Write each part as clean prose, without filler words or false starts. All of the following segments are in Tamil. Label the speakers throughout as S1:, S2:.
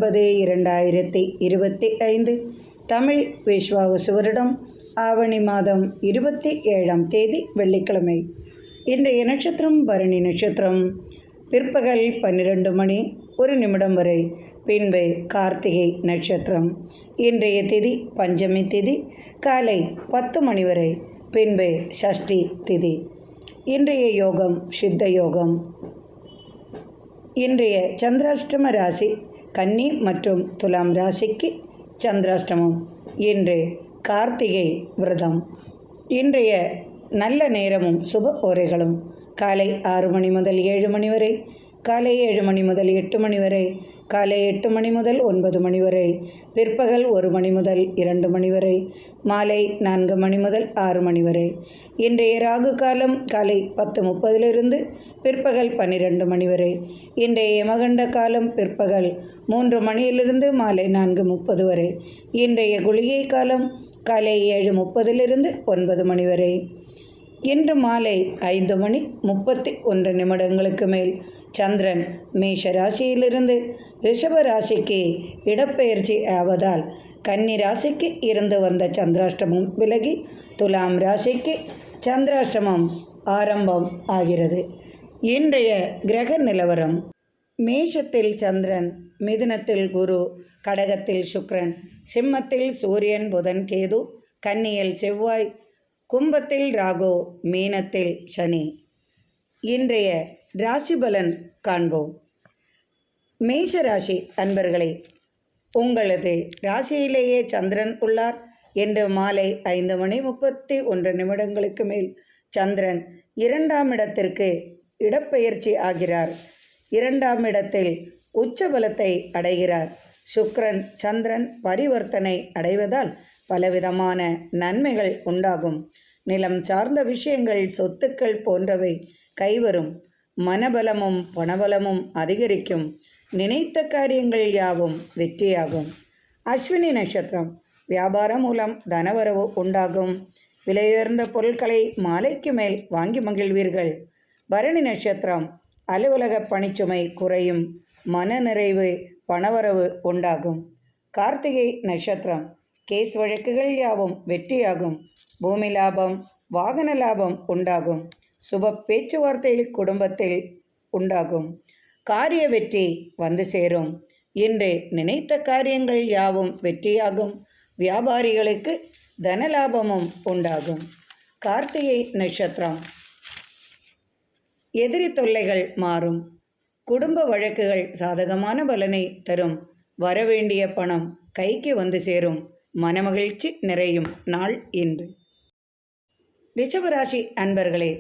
S1: 9/9/2025 தமிழ் விஸ்வாவசு வருடம் ஆவணி மாதம் 27ஆம் தேதி வெள்ளிக்கிழமை. இன்றைய நட்சத்திரம் பரணி நட்சத்திரம். பிற்பகல் 12 மணி 1 நிமிடம் வரை, பின்பு கார்த்திகை நட்சத்திரம். இன்றைய திதி பஞ்சமி திதி, காலை 10 மணி வரை, பின்பு சஷ்டி திதி. இன்றைய யோகம் சித்த யோகம். இன்றைய சந்திராஷ்டம ராசி கன்னி மற்றும் துலாம் ராசிக்கு சந்திராஷ்டமம். இன்று கார்த்திகை விரதம். இன்றைய நல்ல நேரமும் சுப ஓரைகளும் காலை 6 மணி முதல் 7 மணி வரை, காலை 7 மணி முதல் 8 மணி வரை, காலை 8 மணி முதல் 9 மணி வரை, பிற்பகல் 1 மணி முதல் 2 மணி வரை, மாலை 4 மணி முதல் 6 மணி வரை. இன்றைய ராகு காலம் காலை 10:30 பிற்பகல் 12 மணி வரை. இன்றைய யமகண்ட காலம் பிற்பகல் 3 மணியிலிருந்து மாலை 4:30 வரை. இன்றைய குளிகை காலம் காலை 7:30 9 மணி வரை. இன்று மாலை 5 மணி 31 நிமிடங்களுக்கு மேல் சந்திரன் மேஷ ராசியிலிருந்து ரிஷப ராசிக்கு இடப்பெயர்ச்சி ஆவதால் கன்னி ராசிக்கு இருந்து வந்த சந்திராஷ்டமம் விலகி துலாம் ராசிக்கு சந்திராஷ்டமம் ஆரம்பம் ஆகிறது. இன்றைய கிரக நிலவரம்: மேஷத்தில் சந்திரன், மிதுனத்தில் குரு, கடகத்தில் சுக்கிரன், சிம்மத்தில் சூரியன் புதன் கேது, கன்னியில் செவ்வாய், கும்பத்தில் ராகு, மீனத்தில் சனி. இன்றைய ராசி பலன் காண்போம். மேஷ ராசி அன்பர்களே, உங்களது ராசியிலேயே சந்திரன் உள்ளார். இன்று மாலை 5 மணி 31 நிமிடங்களுக்கு மேல் சந்திரன் 2ஆம் இடத்திற்கு இடப்பெயர்ச்சி ஆகிறார். 2ஆம் இடத்தில் உச்ச பலத்தை அடைகிறார். சுக்கிரன் சந்திரன் பரிவர்த்தனை அடைவதால் பலவிதமான நன்மைகள் உண்டாகும். நிலம் சார்ந்த விஷயங்கள், சொத்துக்கள் போன்றவை கைவரும். மனபலமும் பணபலமும் அதிகரிக்கும். நினைத்த காரியங்கள் யாவும் வெற்றியாகும். அஸ்வினி நட்சத்திரம். வியாபாரம் மூலம் தனவரவு உண்டாகும். விலையுயர்ந்த பொருட்களை மாலைக்கு மேல் வாங்கி மகிழ்வீர்கள். பரணி நட்சத்திரம். அலுவலக பணிச்சுமை குறையும். மனநிறைவு, பணவரவு உண்டாகும். கார்த்திகை நட்சத்திரம். கேஸ் வழக்குகள் யாவும் வெற்றியாகும். பூமி லாபம், வாகன லாபம் உண்டாகும். சுப பேச்சுவார்த்தை குடும்பத்தில் உண்டாகும். காரிய வெற்றி வந்து சேரும். இன்று நினைத்த காரியங்கள் யாவும் வெற்றியாகும். வியாபாரிகளுக்கு தனலாபமும் உண்டாகும். கார்த்திகை நட்சத்திரம். எதிரி தொல்லைகள் மாறும். குடும்ப வழக்குகள் சாதகமான பலனை தரும். வரவேண்டிய பணம் கைக்கு வந்து சேரும். மனமகிழ்ச்சி நிறையும் நாள் இன்று. ரிஷபராசி அன்பர்களே,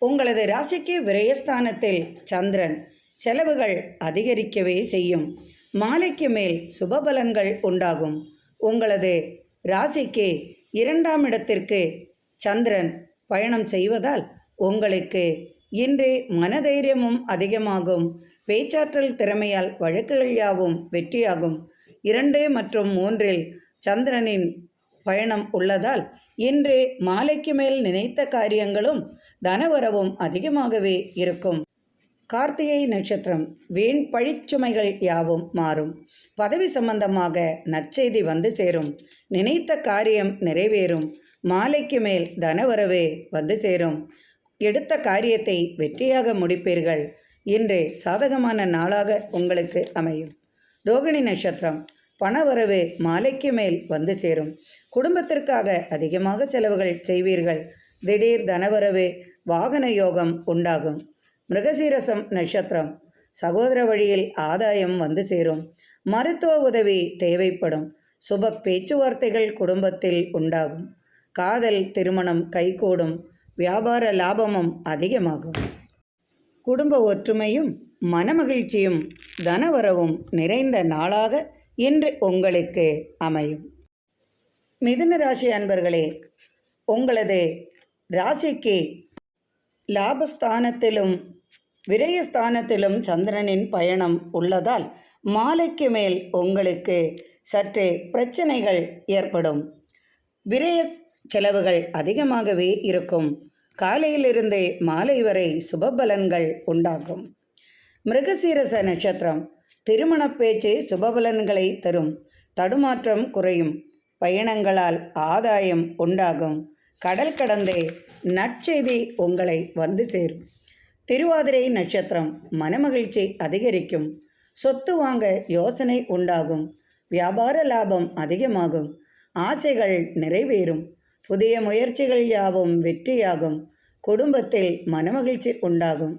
S1: உங்களது ராசிக்கு விரயஸ்தானத்தில் சந்திரன் செலவுகள் அதிகரிக்கவே செய்யும். மாலைக்கு மேல் சுபபலன்கள் உண்டாகும். உங்களது ராசிக்கு 2ஆம் இடத்திற்கு சந்திரன் பயணம் செய்வதால் உங்களுக்கு இன்று மனதைரியமும் அதிகமாகும். பேச்சாற்றல் திறமையால் வழக்குகள் யாவும் வெற்றியாகும். 2 மற்றும் 3இல் சந்திரனின் பயணம் உள்ளதால் இன்று மாலைக்கு மேல் நினைத்த காரியங்களும் தனவரவும் அதிகமாகவே இருக்கும். கார்த்திகை நட்சத்திரம். வீண் பழிச்சுமைகள் யாவும் மாறும். பதவி சம்பந்தமாக நற்செய்தி வந்து சேரும். நினைத்த காரியம் நிறைவேறும். மாலைக்கு மேல் தனவரவே வந்து சேரும். எடுத்த காரியத்தை வெற்றியாக முடிப்பீர்கள். இன்று சாதகமான நாளாக உங்களுக்கு அமையும். ரோகிணி நட்சத்திரம். பணவரவு மாலைக்கு மேல் வந்து சேரும். குடும்பத்திற்காக அதிகமாக செலவுகள் செய்வீர்கள். திடீர் தனவரவு, வாகன யோகம் உண்டாகும். மிருகசீரசம் நட்சத்திரம். சகோதர வழியில் ஆதாயம் வந்து சேரும். மருத்துவ உதவி தேவைப்படும். சுப பேச்சுவார்த்தைகள் குடும்பத்தில் உண்டாகும். காதல் திருமணம் கைகூடும். வியாபார லாபமும் அதிகமாகும். குடும்ப ஒற்றுமையும் மனமகிழ்ச்சியும் தனவரவும் நிறைந்த நாளாக இன்று உங்களுக்கு அமையும். மிதுன ராசி அன்பர்களே, உங்களது ராசிக்கு லாபஸ்தானத்திலும் விரயஸ்தானத்திலும் சந்திரனின் பயணம் உள்ளதால் மாலைக்கு மேல் உங்களுக்கு சற்றே பிரச்சனைகள் ஏற்படும். விரய செலவுகள் அதிகமாகவே இருக்கும். காலையிலிருந்தே மாலை வரை சுபபலன்கள் உண்டாகும். மிருகசீரச நட்சத்திரம். திருமண பேச்சு சுபபலன்களை தரும். தடுமாற்றம் குறையும். பயணங்களால் ஆதாயம் உண்டாகும். கடல் கடந்தே நற்செய்தி உங்களை வந்து சேரும். திருவாதிரை நட்சத்திரம் மனமகிழ்ச்சி அதிகரிக்கும். சொத்து வாங்க யோசனை உண்டாகும். வியாபார லாபம் அதிகமாகும். ஆசைகள் நிறைவேறும். புதிய முயற்சிகள் யாவும் வெற்றியாகும். குடும்பத்தில் மனமகிழ்ச்சி உண்டாகும்.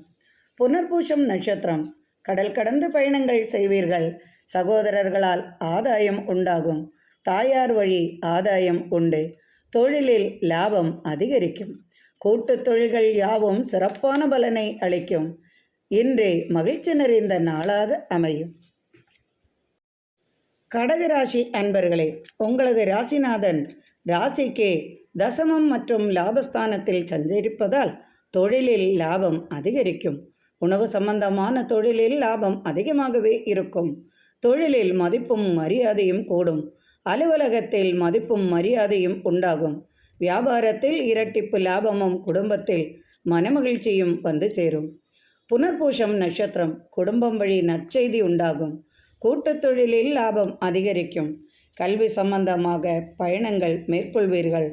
S1: புனர்பூசம் நட்சத்திரம் கடல் கடந்து பயணங்கள் செய்வீர்கள். சகோதரர்களால் ஆதாயம் உண்டாகும். தாயார் வழி ஆதாயம் உண்டு. தொழிலில் லாபம் அதிகரிக்கும். கூட்டுத் தொழில்கள் யாவும் சிறப்பான பலனை அளிக்கும். இன்று மகிழ்ச்சி நிறைந்த நாளாக அமையும். கடகராசி அன்பர்களே, உங்களது ராசிநாதன் ராசிக்கு தசமம் மற்றும் லாபஸ்தானத்தில் சஞ்சரிப்பதால் தொழிலில் லாபம் அதிகரிக்கும். உணவு சம்பந்தமான தொழிலில் லாபம் அதிகமாகவே இருக்கும். தொழிலில் மதிப்பும் மரியாதையும் கூடும். அலுவலகத்தில் மதிப்பும் மரியாதையும் உண்டாகும். வியாபாரத்தில் இரட்டிப்பு லாபமும் குடும்பத்தில் மனமகிழ்ச்சியும் வந்து சேரும். புனர்பூசம் நட்சத்திரம் குடும்பம் வழி நற்செய்தி உண்டாகும். கூட்டுத் தொழிலில் லாபம் அதிகரிக்கும். கல்வி சம்பந்தமாக பயணங்கள் மேற்கொள்வீர்கள்.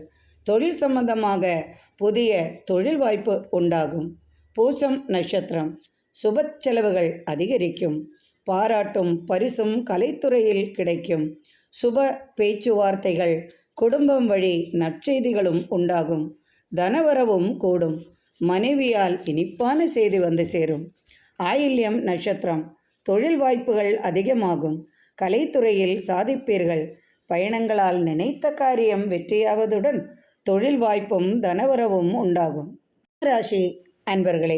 S1: தொழில் சம்பந்தமாக புதிய தொழில் வாய்ப்பு உண்டாகும். பூசம் நட்சத்திரம் சுப செலவுகள் அதிகரிக்கும். பாராட்டும் பரிசும் கலைத்துறையில் கிடைக்கும். சுப பேச்சுவார்த்தைகள் குடும்பம் வழி நற்செய்திகளும் உண்டாகும். தனவரவும் கூடும். மனைவியால் இனிப்பான செய்தி வந்து சேரும். ஆயில்யம் நட்சத்திரம் தொழில் வாய்ப்புகள் அதிகமாகும். கலைத்துறையில் சாதிப்பீர்கள். பயணங்களால் நினைத்த காரியம் வெற்றியாவதுடன் தொழில் வாய்ப்பும் தனவரவும் உண்டாகும். ராசி அன்பர்களே,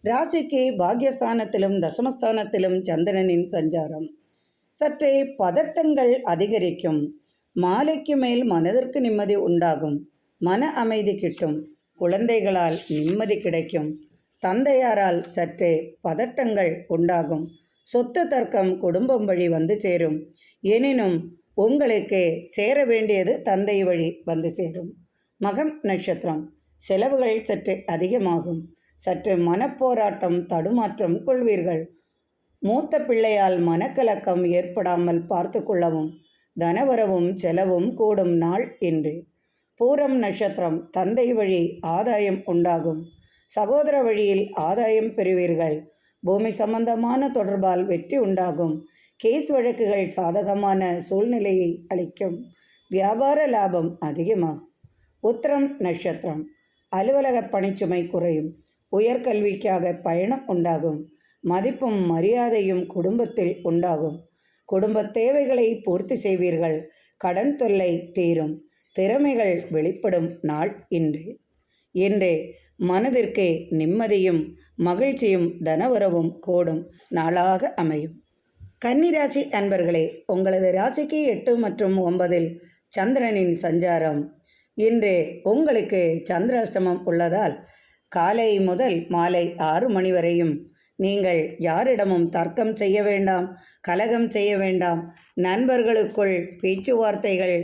S1: ராசிக்கு பாக்யஸ்தானத்திலும் தசமஸ்தானத்திலும் சந்திரனின் சஞ்சாரம். சற்றே பதட்டங்கள் அதிகரிக்கும். மாலைக்கு மேல் மனதிற்கு நிம்மதி உண்டாகும். மன அமைதி கிட்டும். குழந்தைகளால் நிம்மதி கிடைக்கும். தந்தையாரால் சற்றே பதட்டங்கள் உண்டாகும். சொத்து தர்க்கம் குடும்பம் வழி வந்து சேரும். எனினும் உங்களுக்கு சேர வேண்டியது தந்தை வழி வந்து சேரும். மகம் நட்சத்திரம் செலவுகள் சற்று அதிகமாகும். சற்று மனப்போராட்டம் தடுமாற்றம் கொள்வீர்கள். மூத்த பிள்ளையால் மனக்கலக்கம் ஏற்படாமல் பார்த்து கொள்ளவும். தனவரவும் செலவும் கூடும் நாள் இன்று. பூரம் நட்சத்திரம் தந்தை வழி ஆதாயம் உண்டாகும். சகோதர வழியில் ஆதாயம் பெறுவீர்கள். பூமி சம்பந்தமான தொடர்பால் வெற்றி உண்டாகும். கேஸ் வழக்குகள் சாதகமான சூழ்நிலையை அளிக்கும். வியாபார லாபம் அதிகமாகும். உத்திரம் நட்சத்திரம் அலுவலக பணிச்சுமை குறையும். உயர்கல்விக்காக பயணம் உண்டாகும். மதிப்பும் மரியாதையும் குடும்பத்தில் உண்டாகும். குடும்ப தேவைகளை பூர்த்தி செய்வீர்கள். கடன் தொல்லை தீரும். திறமைகள் வெளிப்படும் நாள் இன்று. இன்று மனதிற்கு நிம்மதியும் மகிழ்ச்சியும் தனவரவும் கூடும் நாளாக அமையும். கன்னிராசி அன்பர்களே, உங்களது ராசிக்கு 8 மற்றும் 9 சந்திரனின் சஞ்சாரம். இன்று உங்களுக்கு சந்திராஷ்டமம் உள்ளதால் காலை முதல் மாலை 6 மணி வரையும் நீங்கள் யாரிடமும் தர்க்கம் செய்ய வேண்டாம், கலகம் செய்ய வேண்டாம். நண்பர்களுக்குள் பேச்சுவார்த்தைகள்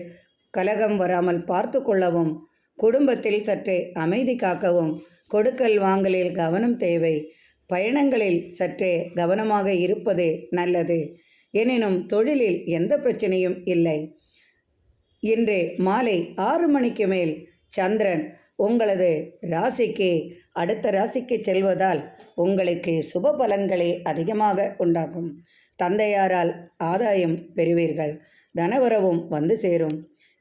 S1: கலகம் வராமல் பார்த்து கொள்ளவும். குடும்பத்தில் சற்றே அமைதி காக்கவும். கொடுக்கல் வாங்கலில் கவனம் தேவை. பயணங்களில் சற்றே கவனமாக இருப்பது நல்லது. எனினும் தொழிலில் எந்த பிரச்சனையும் இல்லை. இன்று மாலை 6 மணிக்கு மேல் சந்திரன் உங்களது ராசிக்கு அடுத்த ராசிக்கு செல்வதால் உங்களுக்கு சுப பலன்களே அதிகமாக உண்டாகும். தந்தையாரால் ஆதாயம் பெறுவீர்கள். தனவரவும் வந்து சேரும்.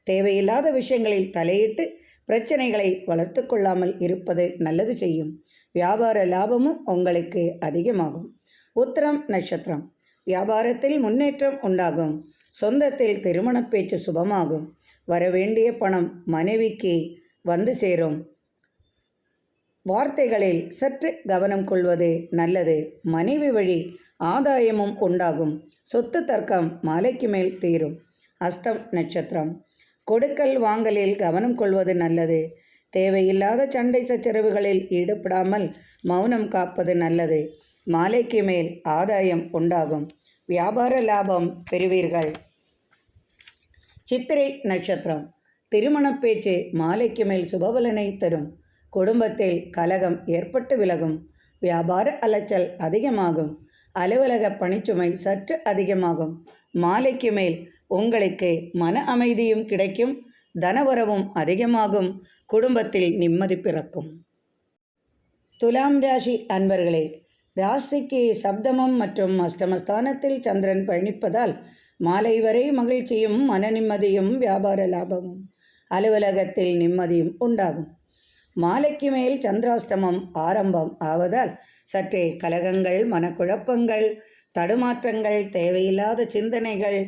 S1: தேவையில்லாத விஷயங்களில் தலையிட்டு பிரச்சனைகளை வளர்த்து கொள்ளாமல் இருப்பது நல்லது செய்யும். வியாபார லாபமும் உங்களுக்கு அதிகமாகும். உத்திரம் நட்சத்திரம் வியாபாரத்தில் முன்னேற்றம் உண்டாகும். சொந்தத்தில் திருமண பேச்சு சுபமாகும். வரவேண்டிய பணம் மனைவிக்கு வந்து சேரும். வார்த்தைகளில் சற்று கவனம் கொள்வது நல்லது. மனைவி வழி ஆதாயமும் உண்டாகும். சொத்து தர்க்கம் மாலைக்கு மேல் தீரும். அஸ்தம் நட்சத்திரம் கொடுக்கல் வாங்கலில் கவனம் கொள்வது நல்லது. தேவையில்லாத சண்டை சச்சரவுகளில் ஈடுபடாமல் மௌனம் காப்பது நல்லது. மாலைக்கு மேல் ஆதாயம் உண்டாகும். வியாபார லாபம் பெறுவீர்கள். சித்திரை நட்சத்திரம் திருமண பேச்சு மாலைக்கு மேல் சுபபலனை தரும். குடும்பத்தில் கலகம் ஏற்பட்டு விலகும். வியாபார அலைச்சல் அதிகமாகும். அலுவலக பணிச்சுமை சற்று அதிகமாகும். மாலைக்கு மேல் உங்களுக்கு மன அமைதியும் கிடைக்கும். தனவரவும் அதிகமாகும். குடும்பத்தில் நிம்மதி பிறக்கும். துலாம் ராசி அன்பர்களே, ராசிக்கு சப்தமம் மற்றும் அஷ்டமஸ்தானத்தில் சந்திரன் பயணிப்பதால் மாலை வரை மகிழ்ச்சியும் மன நிம்மதியும் வியாபார லாபமும் அலுவலகத்தில் நிம்மதியும் உண்டாகும். மாலைக்கு மேல் சந்திராஷ்டமம் ஆரம்பம் ஆவதால் சற்றே கலகங்கள், மனக்குழப்பங்கள், தடுமாற்றங்கள், தேவையில்லாத சிந்தனைகள்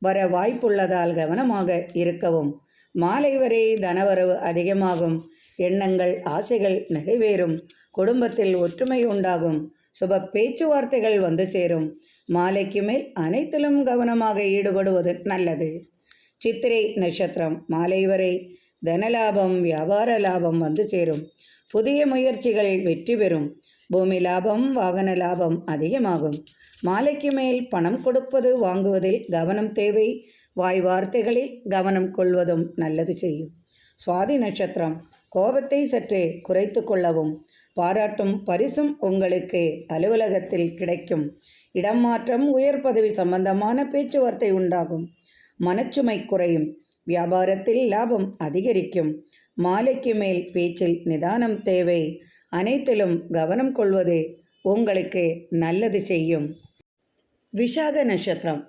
S1: வர வாய்ப்புள்ளதால் கவனமாக இருக்கவும். மாலை வரை தனவரவு அதிகமாகும். எண்ணங்கள், ஆசைகள் நிறைவேறும். குடும்பத்தில் ஒற்றுமை உண்டாகும். சுப பேச்சுவார்த்தைகள் வந்து சேரும். மாலைக்கு மேல் அனைத்திலும் கவனமாக ஈடுபடுவது நல்லது. சித்திரை நட்சத்திரம் மாலை வரை தனலாபம், வியாபார லாபம் வந்து சேரும். புதிய முயற்சிகள் வெற்றி பெறும். பூமி லாபம், வாகன லாபம் அதிகமாகும். மாலைக்கு மேல் பணம் கொடுப்பது வாங்குவதில் கவனம் தேவை. வாய் வார்த்தைகளில் கவனம் கொள்வதும் நல்லது செய்யும். சுவாதி நட்சத்திரம் கோபத்தை சற்றே குறைத்து கொள்ளவும். பாராட்டும் பரிசும் உங்களுக்கு அலுவலகத்தில் கிடைக்கும். இடம் மாற்றம், உயர் பதவி சம்பந்தமான பேச்சுவார்த்தை உண்டாகும். மனச்சுமை குறையும். வியாபாரத்தில் லாபம் அதிகரிக்கும். மாலைக்கு மேல் பேச்சில் நிதானம் தேவை. அனைத்திலும் கவனம் கொள்வது உங்களுக்கு நல்லது செய்யும். விஷாக நட்சத்திரம்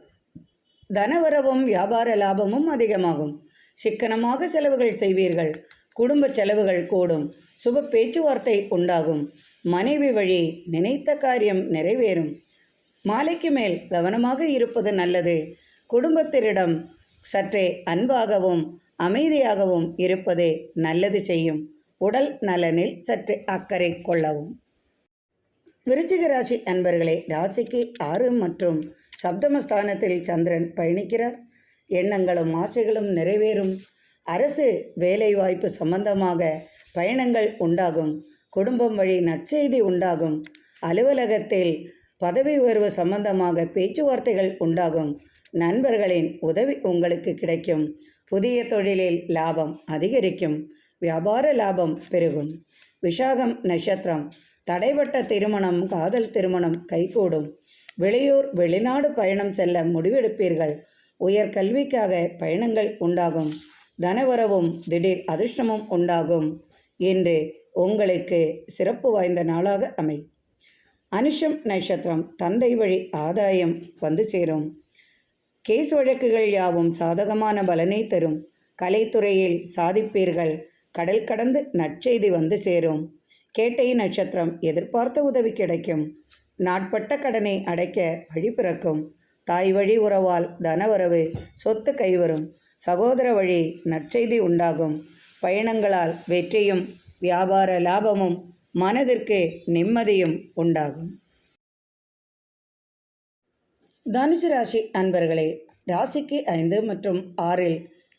S1: தனவரவும் வியாபார லாபமும் அதிகமாகும். சிக்கனமாக செலவுகள் செய்வீர்கள். குடும்ப செலவுகள் கூடும். சுப பேச்சுவார்த்தை உண்டாகும். மனைவி வழி நினைத்த காரியம் நிறைவேறும். மாலைக்கு மேல் கவனமாக இருப்பது நல்லது. குடும்பத்தினரிடம் சற்றே அன்பாகவும் அமைதியாகவும் இருப்பது நல்லது செய்யும். உடல் நலனில் சற்று அக்கறை கொள்ளவும். விருச்சிக ராசி அன்பர்களே, ராசிக்கு 6 மற்றும் சப்தமஸ்தானத்தில் சந்திரன் பயணிக்கிறார். எண்ணங்களும் ஆசைகளும் நிறைவேறும். அரசு வேலைவாய்ப்பு சம்பந்தமாக பயணங்கள் உண்டாகும். குடும்பம் வழி நற்செய்தி உண்டாகும். அலுவலகத்தில் பதவி உயர்வு சம்பந்தமாக பேச்சுவார்த்தைகள் உண்டாகும். நண்பர்களின் உதவி உங்களுக்கு கிடைக்கும். புதிய தொழிலில் லாபம் அதிகரிக்கும். வியாபார லாபம் பெருகும். விஷாகம் நட்சத்திரம் தடைபட்ட திருமணம், காதல் திருமணம் கைகூடும். வெளியூர், வெளிநாடு பயணம் செல்ல முடிவெடுப்பீர்கள். உயர் கல்விக்காக பயணங்கள் உண்டாகும். தனவரவும் திடீர் அதிர்ஷ்டமும் உண்டாகும். இன்று உங்களுக்கு சிறப்பு வாய்ந்த நாளாக அமையும். அனுஷம் நட்சத்திரம் தந்தை வழி ஆதாயம் வந்து சேரும். கேஸ் வழக்குகள் யாவும் சாதகமான பலனை தரும். கலைத்துறையில் சாதிப்பீர்கள். கடல் கடந்து நற்செய்தி வந்து சேரும். கேட்டை நட்சத்திரம் எதிர்பார்த்த உதவி கிடைக்கும். நாட்பட்ட கடனை அடைக்க வழி பிறக்கும். தாய் வழி உறவால் தனவரவு, சொத்து கைவரும். சகோதர வழி நற்செய்தி உண்டாகும். பயணங்களால் வெற்றியும் வியாபார லாபமும் மனதிற்கு நிம்மதியும் உண்டாகும். தனுசு ராசி அன்பர்களே, ராசிக்கு 5 மற்றும் 6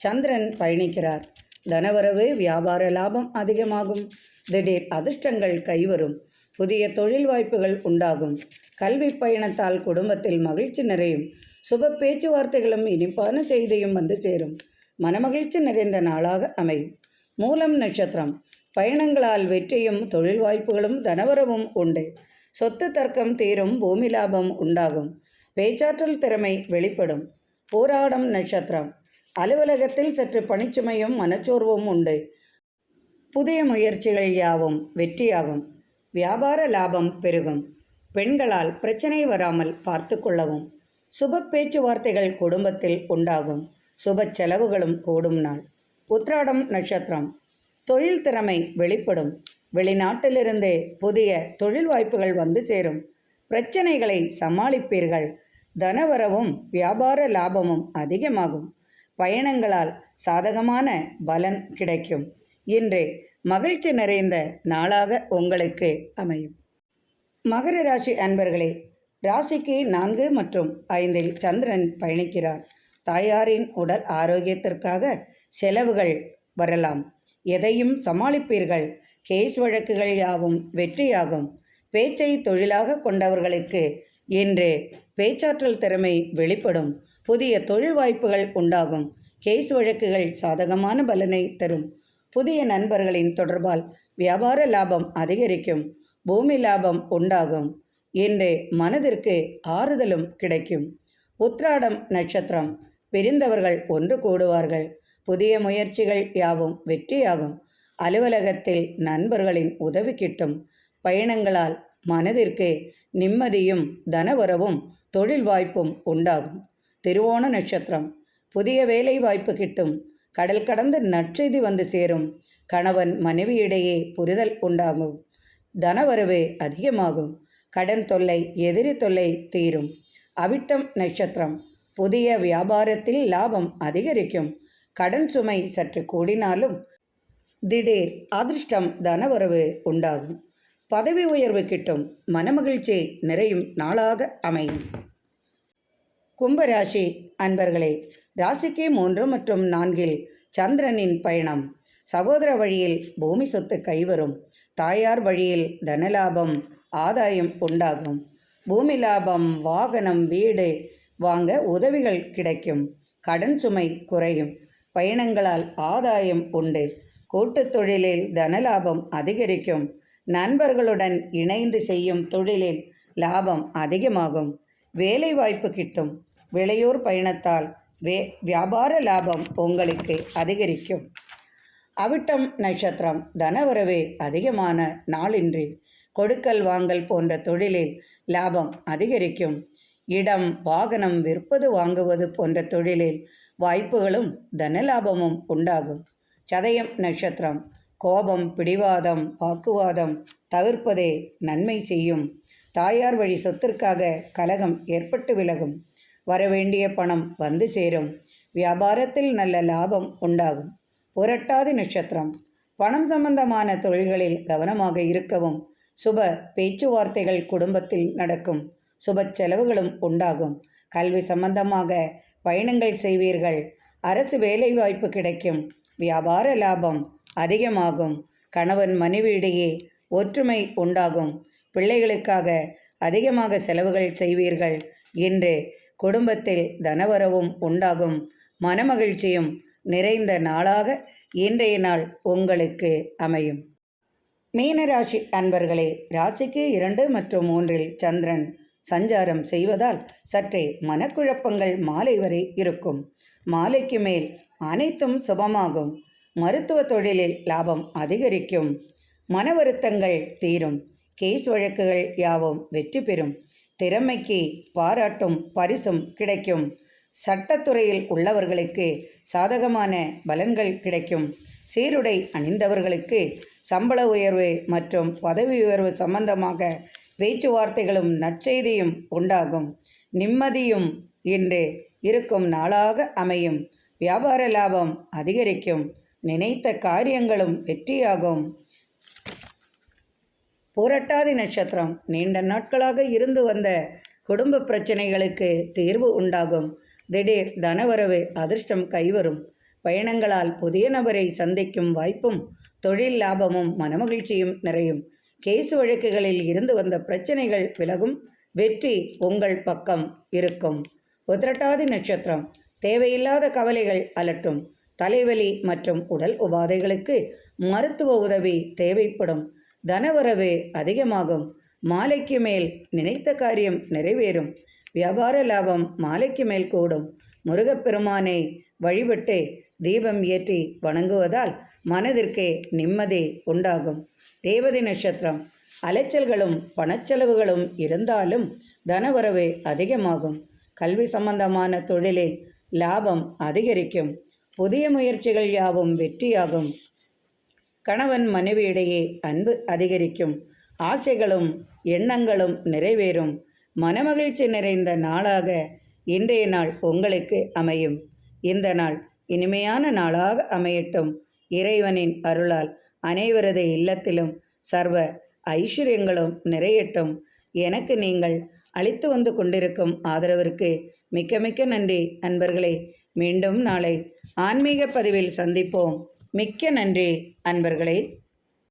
S1: சந்திரன் பயணிக்கிறார். தனவரவு, வியாபார லாபம் அதிகமாகும். திடீர் அதிர்ஷ்டங்கள் கைவரும். புதிய தொழில் வாய்ப்புகள் உண்டாகும். கல்வி பயணத்தால் குடும்பத்தில் மகிழ்ச்சி நிறையும். சுப பேச்சுவார்த்தைகளும் இனிப்பான செய்தியும் வந்து சேரும். மனமகிழ்ச்சி நிறைந்த நாளாக அமையும். மூலம் நட்சத்திரம் பயணங்களால் வெற்றியும் தொழில் வாய்ப்புகளும் தனவரவும் உண்டு. சொத்து தர்க்கம் தீரும். பூமி லாபம் உண்டாகும். பேச்சாற்றல் திறமை வெளிப்படும். பூராடம் நட்சத்திரம் அலுவலகத்தில் சற்று பணிச்சுமையும் மனச்சோர்வும் உண்டு. புதிய முயற்சிகள் யாவும் வெற்றியாகும். வியாபார லாபம் பெருகும். பெண்களால் பிரச்சனை வராமல் பார்த்து கொள்ளவும். சுப பேச்சுவார்த்தைகள் குடும்பத்தில் உண்டாகும். சுப செலவுகளும் கூடும் நாள். உத்திராடம் நட்சத்திரம் தொழில் திறமை வெளிப்படும். வெளிநாட்டிலிருந்து புதிய தொழில் வாய்ப்புகள் வந்து சேரும். பிரச்சனைகளை சமாளிப்பீர்கள். தனவரவும் வியாபார லாபமும் அதிகமாகும். பயணங்களால் சாதகமான பலன் கிடைக்கும். இன்று மகிழ்ச்சி நிறைந்த நாளாக உங்களுக்கு அமையும். மகர ராசி அன்பர்களே, ராசிக்கு 4 மற்றும் 5 சந்திரன் பயணிக்கிறார். தாயாரின் உடல் ஆரோக்கியத்திற்காக செலவுகள் வரலாம். எதையும் சமாளிப்பீர்கள். கேஸ் வழக்குகள் யாவும் வெற்றியாகும். பேச்சை தொழிலாக கொண்டவர்களுக்கு இன்று பேச்சாற்றல் திறமை வெளிப்படும். புதிய தொழில் வாய்ப்புகள் உண்டாகும். கேஸ் வழக்குகள் சாதகமான பலனை தரும். புதிய நண்பர்களின் தொடர்பால் வியாபார லாபம் அதிகரிக்கும். பூமி லாபம் உண்டாகும். இன்று மனதிற்கு ஆறுதலும் கிடைக்கும். உத்திராடம் நட்சத்திரம். பிரிந்தவர்கள் ஒன்று கூடுவார்கள். புதிய முயற்சிகள் யாவும் வெற்றியாகும். அலுவலகத்தில் நண்பர்களின் உதவி கிட்டும். பயணங்களால் மனதிற்கு நிம்மதியும் தனவரவும் தொழில் வாய்ப்பும் உண்டாகும். திருவோண நட்சத்திரம். புதிய வேலை வாய்ப்பு கிட்டும். கடல் கடந்து நற்செய்தி வந்து சேரும். கணவன் மனைவியிடையே புரிதல் உண்டாகும். தனவரவு அதிகமாகும். கடன் தொல்லை எதிரி தொல்லை தீரும். அவிட்டம் நட்சத்திரம். புதிய வியாபாரத்தில் லாபம் அதிகரிக்கும். கடன் சுமை சற்று கூடினாலும் திடீர் அதிர்ஷ்டம் தனவரவு உண்டாகும். பதவி உயர்வு கிட்டும். மனமகிழ்ச்சி நிறையும் நாளாக அமையும். கும்பராசி அன்பர்களே, ராசிக்கு 3 மற்றும் 4 சந்திரனின் பயணம். சகோதர வழியில் பூமி சொத்து கைவரும். தாயார் வழியில் தனலாபம் ஆதாயம் உண்டாகும். பூமி லாபம், வாகனம், வீடு வாங்க உதவிகள் கிடைக்கும். கடன் சுமை குறையும். பயணங்களால் ஆதாயம் உண்டு. கூட்டுத் தொழிலில் தனலாபம் அதிகரிக்கும். நண்பர்களுடன் இணைந்து செய்யும் தொழிலில் லாபம் அதிகமாகும். வேலை வாய்ப்பு கிட்டும். வெளியூர் பயணத்தால் வியாபார லாபம் உங்களுக்கு அதிகரிக்கும். அவிட்டம் நட்சத்திரம். தனவரவு அதிகமான நாளின்றி கொடுக்கல் வாங்கல் போன்ற தொழிலில் லாபம் அதிகரிக்கும். இடம், வாகனம் விற்பது வாங்குவது போன்ற தொழிலில் வாய்ப்புகளும் தனலாபமும் உண்டாகும். சதயம் நட்சத்திரம். கோபம், பிடிவாதம், வாக்குவாதம் தவிர்ப்பதே நன்மை செய்யும். தாயார் வழி சொத்திற்காக கலகம் ஏற்பட்டு விலகும். வரவேண்டிய பணம் வந்து சேரும். வியாபாரத்தில் நல்ல லாபம் உண்டாகும். புரட்டாதி நட்சத்திரம். பணம் சம்பந்தமான தொழில்களில் கவனமாக இருக்கவும். சுப பேச்சுவார்த்தைகள் குடும்பத்தில் நடக்கும். சுப செலவுகளும் உண்டாகும். கல்வி சம்பந்தமாக பயணங்கள் செய்வீர்கள். அரசு வேலைவாய்ப்பு கிடைக்கும். வியாபார லாபம் அதிகமாகும். கணவன் மனைவியிடையே ஒற்றுமை உண்டாகும். பிள்ளைகளுக்காக அதிகமாக செலவுகள் செய்வீர்கள். இன்று குடும்பத்தில் தனவரவும் உண்டாகும். மனமகிழ்ச்சியும் நிறைந்த நாளாக இன்றைய நாள் உங்களுக்கு அமையும். மீனராசி அன்பர்களே, ராசிக்கு 2 மற்றும் 3 சந்திரன் சஞ்சாரம் செய்வதால் சற்றே மனக்குழப்பங்கள் மாலை வரை இருக்கும். மாலைக்கு மேல் அனைத்தும் சுபமாகும். மருத்துவ தொழிலில் லாபம் அதிகரிக்கும். மன வருத்தங்கள் தீரும். கேஸ் வழக்குகள் யாவும் வெற்றி பெறும். திறமைக்கு பாராட்டும் பரிசும் கிடைக்கும். சட்டத்துறையில் உள்ளவர்களுக்கு சாதகமான பலன்கள் கிடைக்கும். சீருடை அணிந்தவர்களுக்கு சம்பள உயர்வு மற்றும் பதவி உயர்வு சம்பந்தமாக பேச்சுவார்த்தைகளும் நற்செய்தியும் உண்டாகும். நிம்மதியும் இன்று இருக்கும் நாளாக அமையும். வியாபார லாபம் அதிகரிக்கும். நினைத்த காரியங்களும் வெற்றியாகும். புரட்டாதி நட்சத்திரம். நீண்ட நாட்களாக இருந்து வந்த குடும்ப பிரச்சனைகளுக்கு தீர்வு உண்டாகும். திடீர் தனவரவு அதிர்ஷ்டம் கைவரும். பயணங்களால் புதிய நபரை சந்திக்கும் வாய்ப்பும் தொழில் லாபமும் மனமகிழ்ச்சியும் நிறையும். கேஸ் வழக்குகளில் இருந்து வந்த பிரச்சனைகள் விலகும். வெற்றி உங்கள் பக்கம் இருக்கும். உத்திரட்டாதி நட்சத்திரம். தேவையில்லாத கவலைகள் அலட்டும். தலைவலி மற்றும் உடல் உபாதைகளுக்கு மருத்துவ உதவி தேவைப்படும். தனவரவு அதிகமாகும். மாலைக்கு மேல் நினைத்த காரியம் நிறைவேறும். வியாபார லாபம் மாலைக்கு மேல் கூடும். முருகப்பெருமானை வழிபட்டு தீபம் ஏற்றி வணங்குவதால் மனதிற்கு நிம்மதி உண்டாகும். ரேவதி நட்சத்திரம். அலைச்சல்களும் பணச்செலவுகளும் இருந்தாலும் தனவரவு அதிகமாகும். கல்வி சம்பந்தமான தொழிலில் லாபம் அதிகரிக்கும். புதிய முயற்சிகள் யாவும் வெற்றியாகும். கணவன் மனைவியிடையே அன்பு அதிகரிக்கும். ஆசைகளும் எண்ணங்களும் நிறைவேறும். மனமகிழ்ச்சி நிறைந்த நாளாக இன்றைய நாள் உங்களுக்கு அமையும். இந்த நாள் இனிமையான நாளாக அமையட்டும். இறைவனின் அருளால் அனைவரது இல்லத்திலும் சர்வ ஐஸ்வர்யங்களும் நிறையட்டும். எனக்கு நீங்கள் அளித்து வந்து கொண்டிருக்கும் ஆதரவிற்கு மிக்க மிக்க நன்றி அன்பர்களே. மீண்டும் நாளை ஆன்மீக பதிவில் சந்திப்போம். மிக்க நன்றி அன்பர்களே.